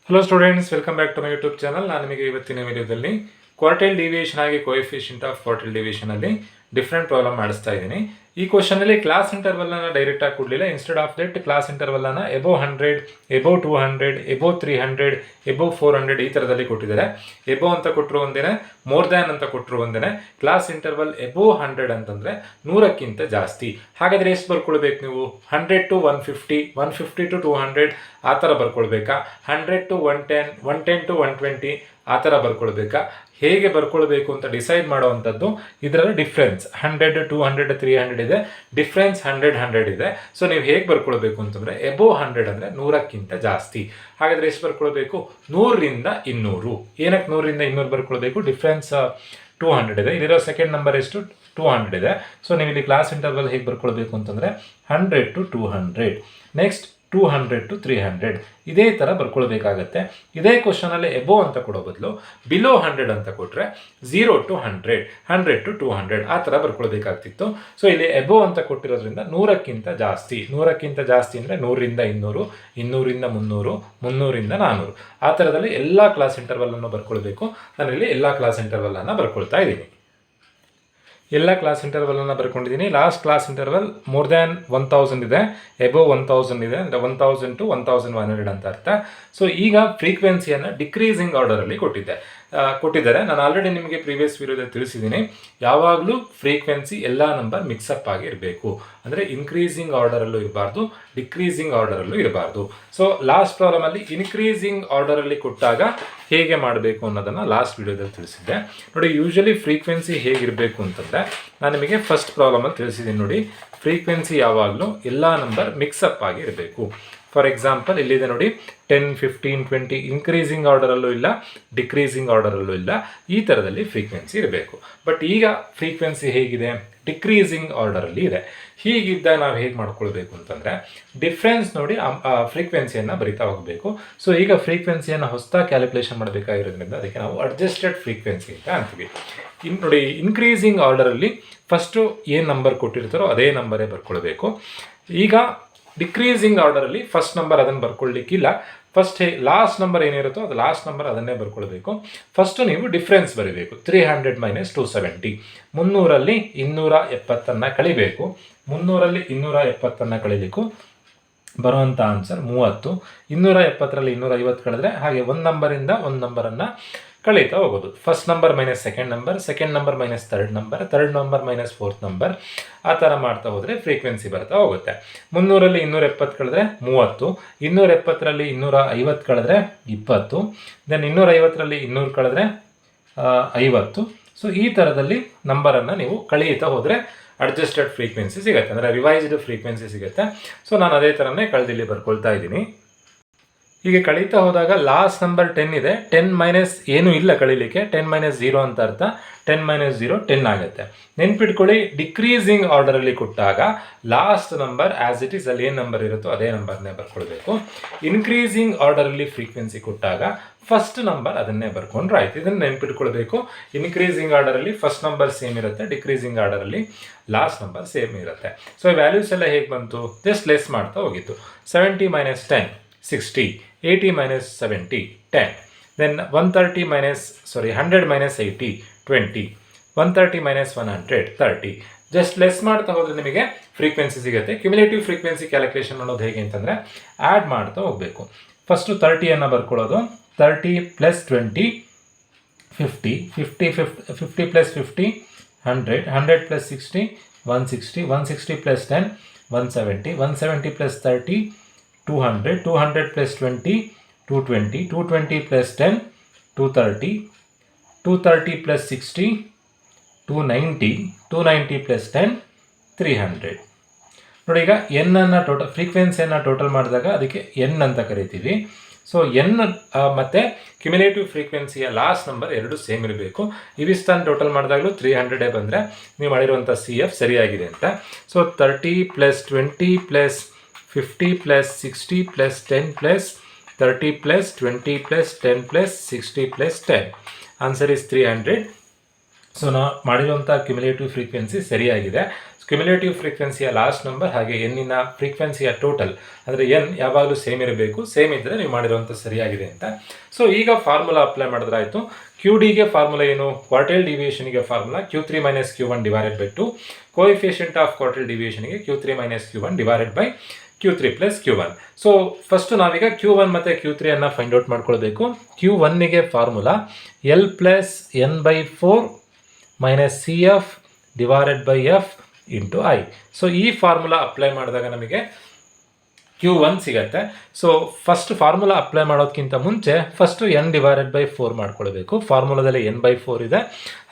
Hello students, welcome back to my YouTube channel. ನಾನು ನಿಮಗೆ ಇವತ್ತಿನ ವಿಡಿಯೋದಲ್ಲಿ ಕ್ವಾರ್ಟೈಲ್ ಡಿವಿಯೇಷನ್ ಆಗಿ ಕೋಎಫಿಷಿಯಂಟ್ ಆಫ್ ಕ್ವಾರ್ಟೈಲ್ ಡಿವಿಯೇಷನ್ ಅಲ್ಲಿ ಡಿಫ್ರೆಂಟ್ ಪ್ರಾಬ್ಲಮ್ ಮಾಡಿಸ್ತಾ ಇದ್ದೀನಿ. ಈ ಕ್ವಶನ್ ಅಲ್ಲಿ ಕ್ಲಾಸ್ ಇಂಟರ್ವಲ್ ಅನ್ನ ಡೈರೆಕ್ಟ್ ಆಗಿ ಕೊಡಲಿಲ್ಲ. Instead of that class interval ಅನ್ನ ಎಬೋ 100, ಎಬೋ 200, ಎಬೋ 300, ಎಬೋ 400 ಈ ತರದಲ್ಲಿ ಕೊಟ್ಟಿದ್ದಾರೆ. ಎಬೋ ಅಂತ ಕೊಟ್ಟರು ಒಂದೇನೆ, ಮೋರ್ ದ್ಯಾನ್ ಅಂತ ಕೊಟ್ಟರು ಒಂದೇನೆ. ಕ್ಲಾಸ್ ಇಂಟರ್ವಲ್ ಎಬೋ 100 ಅಂತಂದ್ರೆ 100ಕ್ಕಿಂತ ಜಾಸ್ತಿ. ಹಾಗಾದ್ರೆ ಎಷ್ಟು ಬರ್ಕೊಳ್ಬೇಕು ನೀವು? 100 to 150, 150 to 200 ಆ ಥರ ಬರ್ಕೊಳ್ಬೇಕಾ? 100 to 110, 110 to 120 ಆ ಥರ ಬರ್ಕೊಳ್ಬೇಕಾ? ಹೇಗೆ ಬರ್ಕೊಳ್ಬೇಕು ಅಂತ ಡಿಸೈಡ್ ಮಾಡುವಂಥದ್ದು ಇದರಲ್ಲಿ ಡಿಫ್ರೆನ್ಸ್. 100, 200, 300 ಇದೆ, ಡಿಫ್ರೆನ್ಸ್ 100, 100 ಇದೆ. ಸೊ ನೀವು ಹೇಗೆ ಬರ್ಕೊಳ್ಬೇಕು ಅಂತಂದರೆ ಎಬೋ 100 ಅಂದರೆ 100ಕ್ಕಿಂತ ಜಾಸ್ತಿ. ಹಾಗಾದರೆ ಎಷ್ಟು ಬರ್ಕೊಳ್ಬೇಕು? 100ರಿಂದ 200. ಏನಕ್ಕೆ 100ರಿಂದ 200 ಬರ್ಕೊಳ್ಬೇಕು? ಡಿಫ್ರೆನ್ಸ್ 200 ಇದೆ. ಇಲ್ಲಿರೋ ಸೆಕೆಂಡ್ ನಂಬರ್ ಎಷ್ಟು? 200 ಇದೆ. ಸೊ ನೀವು ಇಲ್ಲಿ ಕ್ಲಾಸ್ ಇಂಟರ್ವಲ್ ಹೇಗೆ ಬರ್ಕೊಳ್ಬೇಕು ಅಂತಂದರೆ 100 to 200, ನೆಕ್ಸ್ಟ್ 200 to 300 ಇದೇ ಥರ ಬರ್ಕೊಳ್ಬೇಕಾಗತ್ತೆ. ಇದೇ ಕ್ವಶನಲ್ಲಿ ಎಬೋ ಅಂತ ಕೊಡೋ ಬದಲು ಬಿಲೋ 100 ಅಂತ ಕೊಟ್ಟರೆ 0 to 100, 100 to 200 ಆ ಥರ ಬರ್ಕೊಳ್ಬೇಕಾಗ್ತಿತ್ತು. ಸೊ ಇಲ್ಲಿ ಎಬೋ ಅಂತ ಕೊಟ್ಟಿರೋದ್ರಿಂದ 100ಕ್ಕಿಂತ ಜಾಸ್ತಿ. 100ಕ್ಕಿಂತ ಜಾಸ್ತಿ ಅಂದರೆ 100ರಿಂದ 200, 200ರಿಂದ 300, 300ರಿಂದ 400 ಆ ಥರದಲ್ಲಿ ಎಲ್ಲ ಕ್ಲಾಸ್ ಇಂಟರ್ವಲನ್ನು ಬರ್ಕೊಳ್ಬೇಕು. ನಾನಿಲ್ಲಿ ಎಲ್ಲ ಕ್ಲಾಸ್ ಇಂಟರ್ವಲನ್ನು ಬರ್ಕೊಳ್ತಾ ಇದ್ದೀನಿ. ಎಲ್ಲ ಕ್ಲಾಸ್ ಇಂಟರ್ವಲನ್ನು ಬರ್ಕೊಂಡಿದ್ದೀನಿ. Last class interval more than 1000 ಇದೆ, ಎಬೋ 1000 ಇದೆ, ಅಂದರೆ 1000 to 1100 ಅಂತ ಅರ್ಥ. ಸೊ ಈಗ ಫ್ರೀಕ್ವೆನ್ಸಿಯನ್ನು ಡಿಕ್ರೀಸಿಂಗ್ ಆರ್ಡರಲ್ಲಿ ಕೊಟ್ಟಿದ್ದಾರೆ. ನಾನು ಆಲ್ರೆಡಿ ನಿಮಗೆ ಪ್ರೀವಿಯಸ್ ವಿಡಿಯೋದಲ್ಲಿ ತಿಳಿಸಿದ್ದೀನಿ, ಯಾವಾಗಲೂ ಫ್ರೀಕ್ವೆನ್ಸಿ ಎಲ್ಲ ನಂಬರ್ ಮಿಕ್ಸಪ್ ಆಗಿ ಇರಬೇಕು. ಅಂದರೆ ಇನ್ಕ್ರೀಸಿಂಗ್ ಆರ್ಡರಲ್ಲೂ ಇರಬಾರ್ದು, ಡಿಕ್ರೀಸಿಂಗ್ ಆರ್ಡರಲ್ಲೂ ಇರಬಾರ್ದು. ಸೊ ಲಾಸ್ಟ್ ಪ್ರಾಬ್ಲಮಲ್ಲಿ ಇನ್ಕ್ರೀಸಿಂಗ್ ಆರ್ಡರಲ್ಲಿ ಕೊಟ್ಟಾಗ ಹೇಗೆ ಮಾಡಬೇಕು ಅನ್ನೋದನ್ನು ಲಾಸ್ಟ್ ವಿಡಿಯೋದಲ್ಲಿ ತಿಳಿಸಿದ್ದೆ. ನೋಡಿ, ಯೂಶಲಿ ಫ್ರೀಕ್ವೆನ್ಸಿ ಹೇಗಿರಬೇಕು ಅಂತಂದರೆ ನಾನು ನಿಮಗೆ ಫಸ್ಟ್ ಪ್ರಾಬ್ಲಮಲ್ಲಿ ತಿಳಿಸಿದ್ದೀನಿ. ನೋಡಿ, ಫ್ರೀಕ್ವೆನ್ಸಿ ಯಾವಾಗಲೂ ಎಲ್ಲ ನಂಬರ್ ಮಿಕ್ಸಪ್ ಆಗಿ ಇರಬೇಕು. ಫಾರ್ ಎಕ್ಸಾಂಪಲ್ ಇಲ್ಲಿದೆ ನೋಡಿ, 10, 15, 20 ಇನ್ಕ್ರೀಸಿಂಗ್ ಆರ್ಡರಲ್ಲೂ ಇಲ್ಲ, ಡಿಕ್ರೀಸಿಂಗ್ ಆರ್ಡರಲ್ಲೂ ಇಲ್ಲ, ಈ ಥರದಲ್ಲಿ ಫ್ರೀಕ್ವೆನ್ಸಿ ಇರಬೇಕು. ಬಟ್ ಈಗ ಫ್ರೀಕ್ವೆನ್ಸಿ ಹೇಗಿದೆ? ಡಿಕ್ರೀಸಿಂಗ್ ಆರ್ಡರಲ್ಲಿ ಇದೆ. ಹೀಗಿದ್ದಾಗ ನಾವು ಹೇಗೆ ಮಾಡ್ಕೊಳ್ಬೇಕು ಅಂತಂದರೆ ಡಿಫ್ರೆನ್ಸ್ ನೋಡಿ ಫ್ರೀಕ್ವೆನ್ಸಿಯನ್ನು ಬರಿತಾ ಹೋಗಬೇಕು. ಸೊ ಈಗ ಫ್ರೀಕ್ವೆನ್ಸಿಯನ್ನು ಹೊಸದಾಗಿ ಕ್ಯಾಲ್ಕುಲೇಷನ್ ಮಾಡಬೇಕಾಗಿರೋದ್ರಿಂದ ಅದಕ್ಕೆ ನಾವು ಅಡ್ಜಸ್ಟೆಡ್ ಫ್ರೀಕ್ವೆನ್ಸಿ ಅಂತ ಅಂತೀವಿ. ನೋಡಿ, ಇನ್ಕ್ರೀಸಿಂಗ್ ಆರ್ಡರಲ್ಲಿ ಫಸ್ಟು ಏನು ನಂಬರ್ ಕೊಟ್ಟಿರ್ತಾರೋ ಅದೇ ನಂಬರೇ ಬರ್ಕೊಳ್ಬೇಕು. ಈಗ ಡಿಕ್ರೀಸಿಂಗ್ ಆರ್ಡರಲ್ಲಿ ಫಸ್ಟ್ ನಂಬರ್ ಅದನ್ನು ಬರ್ಕೊಳ್ಳಿಕ್ಕಿಲ್ಲ. ಫಸ್ಟ್ ಲಾಸ್ಟ್ ನಂಬರ್ ಏನಿರುತ್ತೋ ಅದು ಲಾಸ್ಟ್ ನಂಬರ್ ಅದನ್ನೇ ಬರ್ಕೊಳ್ಬೇಕು. ಫಸ್ಟು ನೀವು ಡಿಫ್ರೆನ್ಸ್ ಬರೀಬೇಕು. 300 - 270, 300ರಲ್ಲಿ 270 ಕಳಿಬೇಕು. 300ರಲ್ಲಿ 270 ಕಳಿಲಿಕ್ಕೂ ಬರುವಂಥ ಆನ್ಸರ್ 30. 270ರಲ್ಲಿ 250 ಕಳೆದ್ರೆ ಹಾಗೆ ಒಂದು ನಂಬರಿಂದ ಒಂದು ನಂಬರನ್ನು ಕಳೀತಾ ಹೋಗೋದು. First number minus second number, second number minus third number, third number minus fourth number, ಆ ಥರ ಮಾಡ್ತಾ ಹೋದರೆ ಫ್ರೀಕ್ವೆನ್ಸಿ ಬರ್ತಾ ಹೋಗುತ್ತೆ. 300ರಲ್ಲಿ 270 ಕಳೆದ್ರೆ 30, 270ರಲ್ಲಿ 250 ಕಳೆದ್ರೆ 20, ದೆನ್ 250ರಲ್ಲಿ 200 ಕಳೆದ್ರೆ 50. ಸೊ ಈ ಥರದಲ್ಲಿ ನಂಬರನ್ನು ನೀವು ಕಳೀತಾ ಹೋದರೆ ಅಡ್ಜಸ್ಟೆಡ್ ಫ್ರೀಕ್ವೆನ್ಸಿ ಸಿಗುತ್ತೆ, ಅಂದರೆ ರಿವೈಸ್ಡ್ ಫ್ರೀಕ್ವೆನ್ಸಿ ಸಿಗುತ್ತೆ. ಸೊ ನಾನು ಅದೇ ಥರನೇ ಕಳೆದಿಲ್ಲಿ ಬರ್ಕೊಳ್ತಾ ಇದ್ದೀನಿ. ಹೀಗೆ ಕಳೀತಾ ಹೋದಾಗ ಲಾಸ್ಟ್ ನಂಬರ್ 10 ಇದೆ, 10 ಮೈನಸ್ ಏನೂ ಇಲ್ಲ ಕಳೀಲಿಕ್ಕೆ, 10 - 0 ಅಂತ ಅರ್ಥ. 10 - 0 10 ಆಗುತ್ತೆ. ನೆನ್ಪಿಟ್ಕೊಳ್ಳಿ, ಡಿಕ್ರೀಸಿಂಗ್ ಆರ್ಡರಲ್ಲಿ ಕೊಟ್ಟಾಗ last number as it is ಅಲ್ಲಿ ಏನು ನಂಬರ್ ಇರುತ್ತೋ ಅದೇ ನಂಬರ್ನೇ ಬರ್ಕೊಳ್ಬೇಕು. ಇನ್ಕ್ರೀಸಿಂಗ್ ಆರ್ಡರಲ್ಲಿ ಫ್ರೀಕ್ವೆನ್ಸಿ ಕೊಟ್ಟಾಗ ಫಸ್ಟ್ ನಂಬರ್ ಅದನ್ನೇ ಬರ್ಕೊಂಡ್ರೆ ಆಯ್ತು. ಇದನ್ನು ನೆನ್ಪಿಟ್ಕೊಳ್ಬೇಕು. ಇನ್ಕ್ರೀಸಿಂಗ್ ಆರ್ಡರಲ್ಲಿ ಫಸ್ಟ್ ನಂಬರ್ ಸೇಮ್ ಇರುತ್ತೆ, ಡಿಕ್ರೀಸಿಂಗ್ ಆರ್ಡರಲ್ಲಿ ಲಾಸ್ಟ್ ನಂಬರ್ ಸೇಮ್ ಇರುತ್ತೆ. ಸೊ ವ್ಯಾಲ್ಯೂಸ್ ಎಲ್ಲ ಹೇಗೆ ಬಂತು? ಜಸ್ಟ್ ಲೆಸ್ ಮಾಡ್ತಾ ಹೋಗಿತ್ತು. 70 - 10 60, 80 - 70 10, then 100 - 80 20, 130 - 100 30. ಜಸ್ಟ್ ಲೆಸ್ ಮಾಡ್ತಾ ಹೋದರೆ ನಿಮಗೆ ಫ್ರೀಕ್ವೆನ್ಸಿ ಸಿಗುತ್ತೆ. ಕ್ಯುಮ್ಯುಲೇಟಿವ್ ಫ್ರೀಕ್ವೆನ್ಸಿ ಕ್ಯಾಲ್ಕುಲೇಷನ್ ಮಾಡೋದು ಹೇಗೆ ಅಂತಂದರೆ ಆ್ಯಡ್ ಮಾಡ್ತಾ ಹೋಗಬೇಕು. ಫಸ್ಟು 30 ಬರ್ಕೊಳ್ಳೋದು. 30 + 20 50, 50 + 50 100, 100 + 60 160, 160 + 10 170, 170 + 30 200, 200 + 20 220, 220 + 10 230, 230 + 60 290, 290 + 10 300. ನೋಡಿ, ಈಗ ಎನ್ ಅನ್ನು ಟೋಟಲ್ ಫ್ರೀಕ್ವೆನ್ಸಿಯನ್ನು ಟೋಟಲ್ ಮಾಡಿದಾಗ ಅದಕ್ಕೆ ಎನ್ ಅಂತ ಕರಿತೀವಿ. ಸೊ ಎನ್ ಮತ್ತು ಕ್ಯುಮ್ಯುಲೇಟಿವ್ ಫ್ರೀಕ್ವೆನ್ಸಿಯ ಲಾಸ್ಟ್ ನಂಬರ್ ಎರಡು ಸೇಮ್ ಇರಬೇಕು. ಇವಿಷ್ಟನ್ನು ಟೋಟಲ್ ಮಾಡಿದಾಗಲೂ 300 ಬಂದರೆ ನೀವು ಮಾಡಿರುವಂಥ CF ಸರಿಯಾಗಿದೆ ಅಂತ. ಸೊ 30 + 20 + 50 + 60 + 10 + 30 + 20 + 10 + 60 + 10. Answer is 300. ಸೊ ನಾವು ಮಾಡಿರುವಂಥ ಕ್ಯುಮುಲೇಟಿವ್ ಫ್ರೀಕ್ವೆನ್ಸಿ ಸರಿಯಾಗಿದೆ. ಕ್ಯುಮುಲೇಟಿವ್ ಫ್ರೀಕ್ವೆನ್ಸಿಯ ಲಾಸ್ಟ್ ನಂಬರ್ ಹಾಗೆ ಎನ್ನಿನ ಫ್ರೀಕ್ವೆನ್ಸಿಯ ಟೋಟಲ್ ಅಂದರೆ ಎನ್ ಯಾವಾಗಲೂ ಸೇಮ್ ಇರಬೇಕು. ಸೇಮ್ ಇದ್ದರೆ ನೀವು ಮಾಡಿರುವಂಥ ಸರಿಯಾಗಿದೆ ಅಂತ. ಸೊ ಈಗ ಫಾರ್ಮುಲಾ ಅಪ್ಲೈ ಮಾಡಿದ್ರಾಯಿತು. ಕ್ಯೂ ಡಿಗೆ ಫಾರ್ಮುಲಾ ಏನು? ಕ್ವಾರ್ಟೈಲ್ ಡಿವಿಯೇಷನ್ಗೆ formula Q3 - Q1 divided by 2. Coefficient of quartile ಡಿವಿಯೇಷನ್ಗೆ Q3 - Q1 divided by Q3 + Q1. So first ನಾವೀಗ Q1 ಮತ್ತು Q3 ಅನ್ನು ಫೈಂಡ್ ಔಟ್ ಮಾಡ್ಕೊಳ್ಬೇಕು. Q1ಗೆ formula L + n/4 - CF divided by F into I. So ಈ formula apply ಮಾಡಿದಾಗ ನಮಗೆ Q1 ಸಿಗತ್ತೆ. ಸೊ ಫಸ್ಟ್ ಫಾರ್ಮುಲಾ ಅಪ್ಲೈ ಮಾಡೋದಕ್ಕಿಂತ ಮುಂಚೆ ಫಸ್ಟು n/4 ಮಾಡ್ಕೊಳ್ಬೇಕು. ಫಾರ್ಮುಲಾದಲ್ಲಿ n/4 ಇದೆ,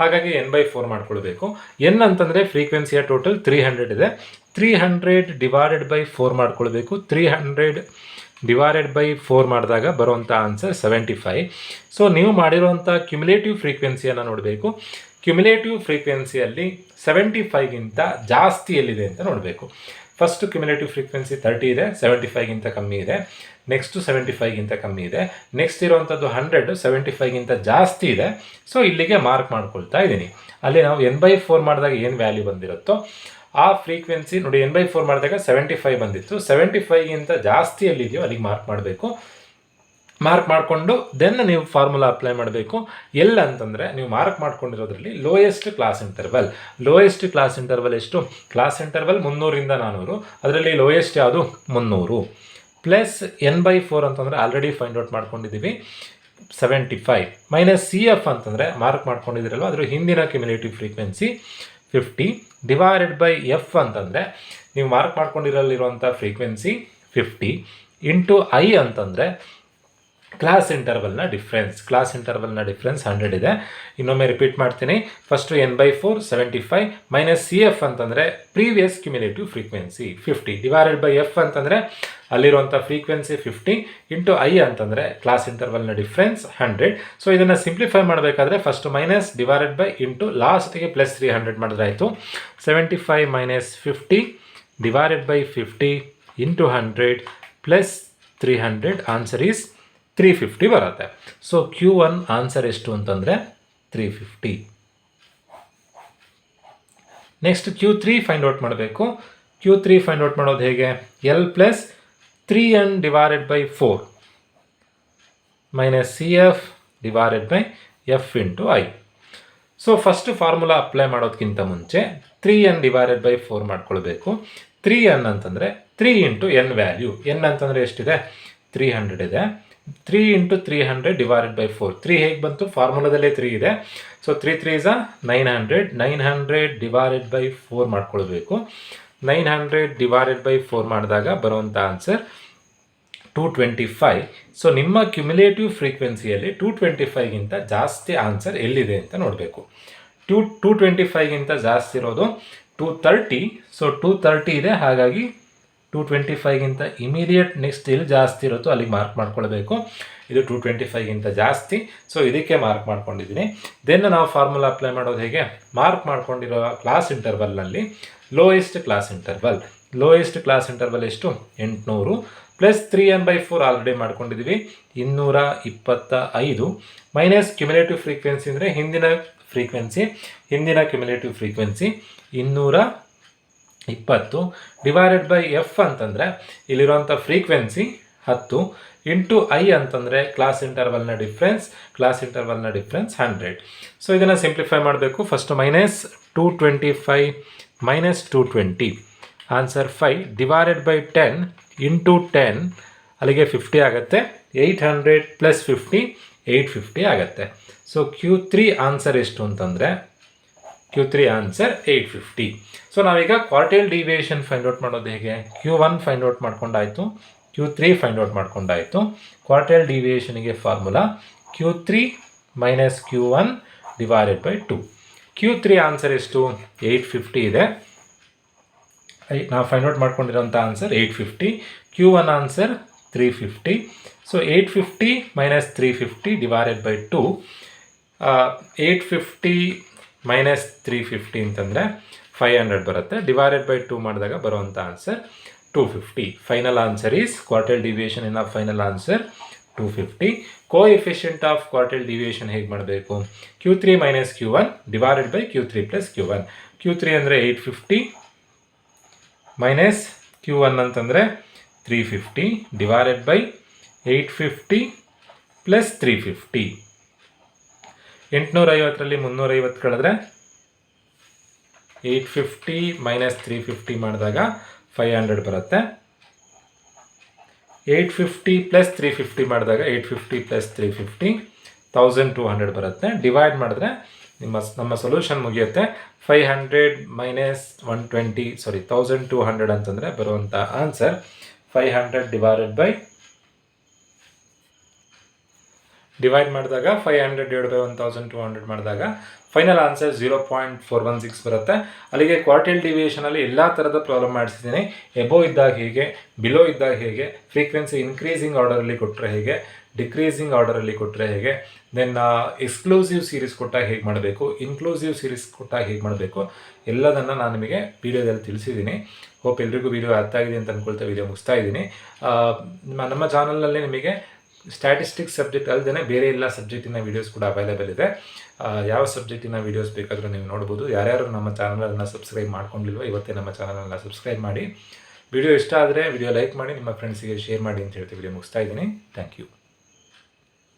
ಹಾಗಾಗಿ n/4 ಮಾಡ್ಕೊಳ್ಬೇಕು. n ಅಂತಂದರೆ ಫ್ರೀಕ್ವೆನ್ಸಿಯ ಟೋಟಲ್ 300 ಇದೆ. 300 ಡಿವೈಡೆಡ್ ಬೈ 4 ಮಾಡ್ಕೊಳ್ಬೇಕು. 300 ಡಿವೈಡೆಡ್ ಬೈ 4 ಮಾಡಿದಾಗ ಬರುವಂಥ ಆನ್ಸರ್ 75. ಸೊ ನೀವು ಮಾಡಿರುವಂಥ ಕ್ಯುಮುಲೇಟಿವ್ ಫ್ರೀಕ್ವೆನ್ಸಿಯನ್ನು ನೋಡಬೇಕು. ಕ್ಯುಮುಲೇಟಿವ್ ಫ್ರೀಕ್ವೆನ್ಸಿಯಲ್ಲಿ 75ಗಿಂತ ಜಾಸ್ತಿ ಎಲ್ಲಿದೆ ಅಂತ ನೋಡಬೇಕು. ಫಸ್ಟ್ ಕ್ಯುಮುಲೇಟಿವ್ ಫ್ರೀಕ್ವೆನ್ಸಿ 30 ಇದೆ, 75ಗಿಂತ ಕಮ್ಮಿ ಇದೆ. ನೆಕ್ಸ್ಟು 75ಗಿಂತ ಕಮ್ಮಿ ಇದೆ. ನೆಕ್ಸ್ಟ್ ಇರುವಂಥದ್ದು 100 75ಗಿಂತ ಜಾಸ್ತಿ ಇದೆ. ಸೊ ಇಲ್ಲಿಗೆ ಮಾರ್ಕ್ ಮಾಡ್ಕೊಳ್ತಾ ಇದ್ದೀನಿ. ಅಲ್ಲಿ ನಾವು n/4 ಮಾಡಿದಾಗ ಏನು ವ್ಯಾಲ್ಯೂ ಬಂದಿರುತ್ತೋ ಆ ಫ್ರೀಕ್ವೆನ್ಸಿ ನೋಡಿ. n/4 ಮಾಡಿದಾಗ 75 ಬಂದಿತ್ತು. 75ಗಿಂತ ಜಾಸ್ತಿ ಎಲ್ಲಿದೆಯೋ ಅಲ್ಲಿಗೆ ಮಾರ್ಕ್ ಮಾಡಬೇಕು. ಮಾರ್ಕ್ ಮಾಡಿಕೊಂಡು ದೆನ್ ನೀವು ಫಾರ್ಮುಲಾ ಅಪ್ಲೈ ಮಾಡಬೇಕು. ಎಲ್ ಅಂತಂದರೆ ನೀವು ಮಾರ್ಕ್ ಮಾಡ್ಕೊಂಡಿರೋದ್ರಲ್ಲಿ lowest class interval. Lowest class interval ಎಷ್ಟು? ಕ್ಲಾಸ್ ಇಂಟರ್ವಲ್ 300ರಿಂದ 400. ಅದರಲ್ಲಿ ಲೋಯೆಸ್ಟ್ ಯಾವುದು? 300 ಪ್ಲಸ್ n/4 ಅಂತಂದರೆ ಆಲ್ರೆಡಿ ಫೈಂಡ್ ಔಟ್ ಮಾಡ್ಕೊಂಡಿದ್ದೀವಿ 75 ಮೈನಸ್ CF ಅಂತಂದರೆ ಮಾರ್ಕ್ ಮಾಡ್ಕೊಂಡಿದ್ದೀರಲ್ವ ಅದರ ಹಿಂದಿನ cumulative frequency 50 divided by F ಅಂತಂದರೆ ನೀವು ಮಾರ್ಕ್ ಮಾಡ್ಕೊಂಡಿರಲ್ಲಿರುವಂಥ ಫ್ರೀಕ್ವೆನ್ಸಿ 50 ಇಂಟು I ಅಂತಂದರೆ ಕ್ಲಾಸ್ ಇಂಟರ್ವಲ್ನ ಡಿಫ್ರೆನ್ಸ್. ಕ್ಲಾಸ್ ಇಂಟರ್ವಲ್ನ ಡಿಫ್ರೆನ್ಸ್ 100 ಇದೆ. ಇನ್ನೊಮ್ಮೆ ರಿಪೀಟ್ ಮಾಡ್ತೀನಿ. ಫಸ್ಟು n/4 75 ಮೈನಸ್ CF ಅಂತಂದರೆ previous cumulative frequency 50 divided by F ಅಂತಂದರೆ ಅಲ್ಲಿರುವಂಥ ಫ್ರೀಕ್ವೆನ್ಸಿ 50 ಇಂಟು I ಅಂತಂದರೆ ಕ್ಲಾಸ್ ಇಂಟರ್ವಲ್ನ ಡಿಫ್ರೆನ್ಸ್ 100. ಸೊ ಇದನ್ನು ಸಿಂಪ್ಲಿಫೈ ಮಾಡಬೇಕಾದ್ರೆ first minus divided by into ಲಾಸ್ಟಿಗೆ ಪ್ಲಸ್ 300 ಮಾಡಿದ್ರೆ ಆಯಿತು. 75 minus 50 divided by 50 into 100 plus 300 answer is 350 ಬರುತ್ತೆ. ಸೊ Q1 ಆನ್ಸರ್ ಎಷ್ಟು ಅಂತಂದರೆ 350. ನೆಕ್ಸ್ಟ್ Q3 ಫೈಂಡ್ ಔಟ್ ಮಾಡಬೇಕು. Q3 ಫೈಂಡ್ ಔಟ್ ಮಾಡೋದು ಹೇಗೆ? L + 3n divided by 4 minus CF divided by F into I. So first formula apply ಮಾಡೋದಕ್ಕಿಂತ ಮುಂಚೆ 3n divided by 4 ಮಾಡ್ಕೊಳ್ಬೇಕು. 3n ಅಂತಂದರೆ 3 ಇಂಟು n ವ್ಯಾಲ್ಯೂ. n ಅಂತಂದರೆ ಎಷ್ಟಿದೆ? 300 ಇದೆ. 3 ಇಂಟು 300 ಡಿವೈಡೆಡ್ ಬೈ 4. 3 ಹೇಗೆ ಬಂತು? ಫಾರ್ಮುಲಾದಲ್ಲೇ 3 ಇದೆ. So 3 3 is 900. 900 ಡಿವೈಡೆಡ್ ಬೈ 4 ಮಾಡ್ಕೊಳ್ಬೇಕು. 900 ಡಿವೈಡೆಡ್ ಬೈ 4 ಮಾಡಿದಾಗ ಬರುವಂಥ ಆನ್ಸರ್ 225. ಸೊ ನಿಮ್ಮ ಕ್ಯುಮುಲೇಟಿವ್ ಫ್ರೀಕ್ವೆನ್ಸಿಯಲ್ಲಿ 225ಗಿಂತ ಜಾಸ್ತಿ ಆನ್ಸರ್ ಎಲ್ಲಿದೆ ಅಂತ ನೋಡಬೇಕು. 225ಗಿಂತ ಜಾಸ್ತಿ ಇರೋದು 230. ಸೊ 230 ಇದೆ, ಹಾಗಾಗಿ 225ಗಿಂತ ಇಮಿಡಿಯೇಟ್ ನೆಕ್ಸ್ಟ್ ಎಲ್ಲಿ ಜಾಸ್ತಿ ಇರುತ್ತೋ ಅಲ್ಲಿಗೆ ಮಾರ್ಕ್ ಮಾಡ್ಕೊಳ್ಬೇಕು. ಇದು 225ಗಿಂತ ಜಾಸ್ತಿ. ಸೊ ಇದಕ್ಕೆ ಮಾರ್ಕ್ ಮಾಡ್ಕೊಂಡಿದ್ದೀನಿ. ದೆನ್ ನಾವು ಫಾರ್ಮುಲಾ ಅಪ್ಲೈ ಮಾಡೋದು ಹೇಗೆ? ಮಾರ್ಕ್ ಮಾಡ್ಕೊಂಡಿರೋ ಕ್ಲಾಸ್ ಇಂಟರ್ವಲ್ನಲ್ಲಿ lowest class interval. Lowest class interval ಎಷ್ಟು? 800 ಪ್ಲಸ್ 3n/4 ಆಲ್ರೆಡಿ ಮಾಡ್ಕೊಂಡಿದ್ದೀವಿ 225 ಮೈನಸ್ ಕ್ಯುಮುಲೇಟಿವ್ ಫ್ರೀಕ್ವೆನ್ಸಿ ಅಂದರೆ ಹಿಂದಿನ cumulative frequency 220 divided by F ಅಂತಂದರೆ ಇಲ್ಲಿರುವಂಥ ಫ್ರೀಕ್ವೆನ್ಸಿ 10 ಇಂಟು I ಅಂತಂದರೆ ಕ್ಲಾಸ್ ಇಂಟರ್ವಲ್ನ ಡಿಫ್ರೆನ್ಸ್. ಕ್ಲಾಸ್ ಇಂಟರ್ವಲ್ನ ಡಿಫ್ರೆನ್ಸ್ 100. ಸೊ ಇದನ್ನು ಸಿಂಪ್ಲಿಫೈ ಮಾಡಬೇಕು. First minus 225 minus 220 answer 5 divided by 10 into 10 ಅಲ್ಲಿಗೆ 50 ಆಗುತ್ತೆ. 800 ಪ್ಲಸ್ 50 850 ಆಗುತ್ತೆ. ಸೊ Q3 ಆನ್ಸರ್ ಎಷ್ಟು ಅಂತಂದರೆ Q3 ಆನ್ಸರ್ 850. ಸೊ ನಾವೀಗ ಕ್ವಾರ್ಟೈಲ್ ಡಿವಿಯೇಷನ್ ಫೈಂಡ್ ಔಟ್ ಮಾಡೋದು ಹೇಗೆ? Q1 ಫೈಂಡ್ ಔಟ್ ಮಾಡ್ಕೊಂಡಾಯಿತು, Q3 ಫೈಂಡ್ ಔಟ್ ಮಾಡ್ಕೊಂಡಾಯಿತು. ಕ್ವಾರ್ಟೈಲ್ ಡಿವಿಯೇಷನಿಗೆ formula Q3 minus Q1 divided by 2. Q3 answer ಎಷ್ಟು? 850 ಇದೆ. ನಾವು ಫೈಂಡ್ ಔಟ್ ಮಾಡ್ಕೊಂಡಿರೋಂಥ answer 850. Q1 answer 350. So 850 minus 350 divided by 2. 850 minus 350 ಅಂತಂದರೆ 500 ಬರುತ್ತೆ. ಡಿವೈಡೆಡ್ ಬೈ 2 ಮಾಡಿದಾಗ ಬರುವಂಥ answer 250. Final answer is quartile deviation in final answer 250. Coefficient of quartile deviation ಹೇಗೆ ಮಾಡಬೇಕು? Q3 - Q1 divided by Q3 + Q1. Q3 ಅಂದರೆ 850 minus Q1 ಅಂತಂದರೆ 350 divided by 850 + 350. 850ರಲ್ಲಿ 350 ಕಳೆದ್ರೆ 850 - 350 ಮಾಡಿದಾಗ 500 ಬರುತ್ತೆ. 850 + 350 ಮಾಡಿದಾಗ 850 + 350 1200 ಬರುತ್ತೆ. ಡಿವೈಡ್ ಮಾಡಿದ್ರೆ ನಮ್ಮ ಸೊಲ್ಯೂಷನ್ ಮುಗಿಯುತ್ತೆ. 500 - 120 1200 ಅಂತಂದರೆ ಬರುವಂಥ ಆನ್ಸರ್ 500 ಡಿವೈಡ್ ಮಾಡಿದಾಗ 500 / 1200 ಮಾಡಿದಾಗ ಫೈನಲ್ ಆನ್ಸರ್ 0.416 ಬರುತ್ತೆ. ಅಲ್ಲಿಗೆ ಕ್ವಾರ್ಟೈಲ್ ಡಿವಿಯೇಷನಲ್ಲಿ ಎಲ್ಲ ಥರದ ಪ್ರಾಬ್ಲಮ್ ಮಾಡಿಸಿದ್ದೀನಿ. ಎಬೋ ಇದ್ದಾಗ ಹೇಗೆ, ಬಿಲೋ ಇದ್ದಾಗ ಹೇಗೆ, ಫ್ರೀಕ್ವೆನ್ಸಿ ಇನ್ಕ್ರೀಸಿಂಗ್ ಆರ್ಡರಲ್ಲಿ ಕೊಟ್ಟರೆ ಹೇಗೆ, ಡಿಕ್ರೀಸಿಂಗ್ ಆರ್ಡರಲ್ಲಿ ಕೊಟ್ಟರೆ ಹೇಗೆ, ದೆನ್ ಎಕ್ಸ್ಕ್ಲೂಸಿವ್ ಸೀರೀಸ್ ಕೊಟ್ಟಾಗ ಹೇಗೆ ಮಾಡಬೇಕು, ಇನ್ಕ್ಲೂಸಿವ್ ಸೀರೀಸ್ ಕೊಟ್ಟಾಗ ಹೇಗೆ ಮಾಡಬೇಕು ಎಲ್ಲದನ್ನು ನಾನು ನಿಮಗೆ ವೀಡಿಯೋದಲ್ಲಿ ತಿಳಿಸಿದ್ದೀನಿ. ಹೋಪ್ ಎಲ್ರಿಗೂ ವೀಡಿಯೋ ಅರ್ಥ ಆಗಿದೆ ಅಂತ ಅಂದ್ಕೊಳ್ತಾ ವೀಡಿಯೋ ಮುಗಿಸ್ತಾ ಇದ್ದೀನಿ. ನಮ್ಮ ಚಾನಲ್ನಲ್ಲಿ ನಿಮಗೆ ಸ್ಟ್ಯಾಟಿಸ್ಟಿಕ್ಸ್ ಸಬ್ಜೆಕ್ಟ್ ಅಲ್ಲದೆ ಬೇರೆ ಎಲ್ಲ ಸಬ್ಜೆಕ್ಟಿನ ವೀಡಿಯೋಸ್ ಕೂಡ ಅವೈಲೇಬಲ್ ಇದೆ. ಯಾವ ಸಬ್ಜೆಕ್ಟಿನ ವೀಡಿಯೋಸ್ ಬೇಕಾದರೂ ನೀವು ನೋಡ್ಬೋದು. ಯಾರ್ಯಾರು ನಮ್ಮ ಚಾನಲನ್ನು ಸಬ್ಸ್ಕ್ರೈಬ್ ಮಾಡ್ಕೊಂಡಿಲ್ವೋ ಇವತ್ತೇ ನಮ್ಮ ಚಾನಲನ್ನು ಸಬ್ಸ್ಕ್ರೈಬ್ ಮಾಡಿ. ವಿಡಿಯೋ ಇಷ್ಟ ಆದರೆ ವಿಡಿಯೋ ಲೈಕ್ ಮಾಡಿ, ನಿಮ್ಮ ಫ್ರೆಂಡ್ಸಿಗೆ ಶೇರ್ ಮಾಡಿ ಅಂತ ಹೇಳ್ತೀವಿ. ವಿಡಿಯೋ ಮುಗಿಸ್ತಾ ಇದ್ದೀನಿ. Thank you.